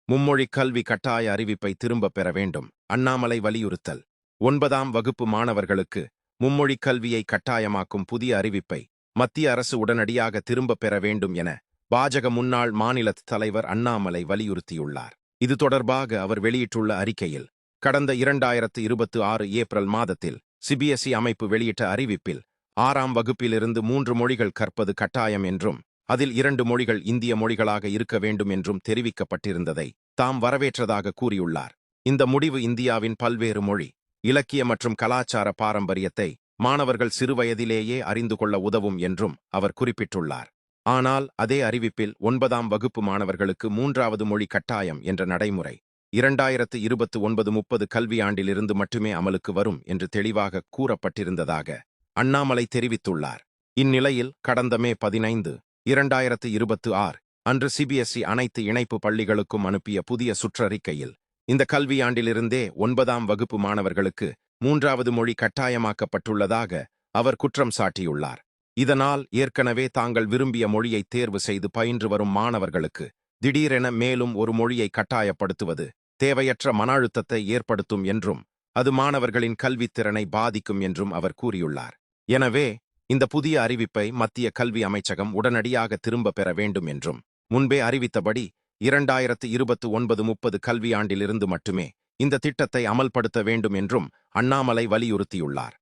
மும்மொழி கல்வி கட்டாய அறிவிப்பை திரும்பப் பெற வேண்டும். அண்ணாமலை வலியுறுத்தல். 9ஆம் வகுப்பு மாணவர்களுக்கு மும்மொழி கல்வியை கட்டாயமாக்கும் புதிய அறிவிப்பை மத்திய அரசு உடனடியாக திரும்பப் பெற வேண்டும் என பாஜக முன்னாள் மாநில தலைவர் அண்ணாமலை வலியுறுத்தியுள்ளார். இது தொடர்பாக அவர் வெளியிட்டுள்ள அறிக்கையில், கடந்த 2026 ஏப்ரல் மாதத்தில் சிபிஎஸ்இ அமைப்பு வெளியிட்ட அறிவிப்பில் 6ஆம் வகுப்பிலிருந்து 3 மொழிகள் கற்பது கட்டாயம் என்றும், அதில் 2 மொழிகள் இந்திய மொழிகளாக இருக்க வேண்டும் என்றும் தெரிவிக்கப்பட்டிருந்ததை தாம் வரவேற்றதாக கூறியுள்ளார். இந்த முடிவு இந்தியாவின் பல்வேறு மொழி, இலக்கிய மற்றும் கலாச்சார பாரம்பரியத்தை மாணவர்கள் சிறுவயதிலேயே அறிந்து கொள்ள உதவும் என்றும் அவர் குறிப்பிட்டுள்ளார். ஆனால் அதே அறிவிப்பில் 9ஆம் வகுப்பு மாணவர்களுக்கு 3வது மொழி கட்டாயம் என்ற நடைமுறை 2029-30 கல்வியாண்டிலிருந்து மட்டுமே அமலுக்கு வரும் என்று தெளிவாக கூறப்பட்டிருந்ததாக அண்ணாமலை தெரிவித்துள்ளார். இந்நிலையில் கடந்த மே 15, 2026 அன்று சிபிஎஸ்இ அனைத்து இணைப்பு பள்ளிகளுக்கும் அனுப்பிய புதிய சுற்றறிக்கையில், இந்த கல்வியாண்டிலிருந்தே 9ஆம் வகுப்பு மாணவர்களுக்கு 3வது மொழி கட்டாயமாக்கப்பட்டுள்ளதாக அவர் குற்றம் சாட்டியுள்ளார். இதனால் ஏற்கனவே தாங்கள் விரும்பிய மொழியை தேர்வு செய்து பயின்று வரும் மாணவர்களுக்கு திடீரென மேலும் ஒரு மொழியை கட்டாயப்படுத்துவது தேவையற்ற மன அழுத்தத்தை ஏற்படுத்தும் என்றும், அது மாணவர்களின் கல்வித்திறனை பாதிக்கும் என்றும் அவர் கூறியுள்ளார். எனவே இந்த புதிய அறிவிப்பை மத்திய கல்வி அமைச்சகம் உடனடியாக திரும்ப பெற வேண்டும் என்றும், முன்பே அறிவித்தபடி 2029-30 கல்வியாண்டிலிருந்து மட்டுமே இந்த திட்டத்தை அமல்படுத்த வேண்டும் என்றும் அண்ணாமலை வலியுறுத்தியுள்ளார்.